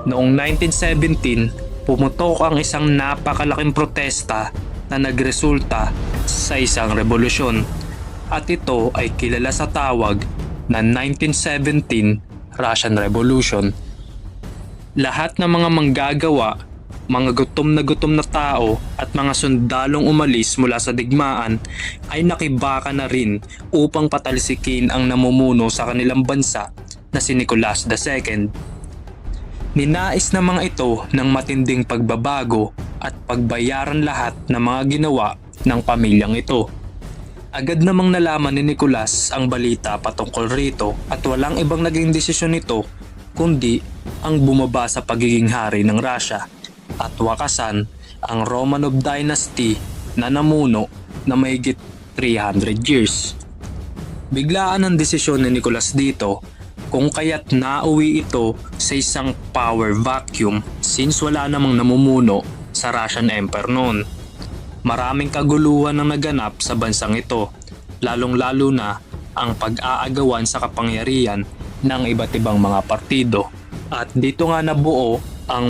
Noong 1917, pumutok ang isang napakalaking protesta na nagresulta sa isang revolusyon at ito ay kilala sa tawag na 1917 Russian Revolution. Lahat ng mga manggagawa, mga gutom na tao at mga sundalong umalis mula sa digmaan ay nakibaka na rin upang patalsikin ang namumuno sa kanilang bansa na si Nicolas II. Ninais ng mga ito ng matinding pagbabago at pagbayaran lahat ng mga ginawa ng pamilyang ito. Agad namang nalaman ni Nicolas ang balita patungkol rito at walang ibang naging desisyon nito kundi ang bumaba sa pagiging hari ng Russia at wakasan ang Romanov Dynasty na namuno na mahigit 300 years. Biglaan ang desisyon ni Nicolas dito kung kaya't nauwi ito sa isang power vacuum since wala namang namumuno sa Russian Empire noon. Maraming kaguluhan ang naganap sa bansang ito, lalong-lalo na ang pag-aagawan sa kapangyarihan ng iba't ibang mga partido. At dito nga nabuo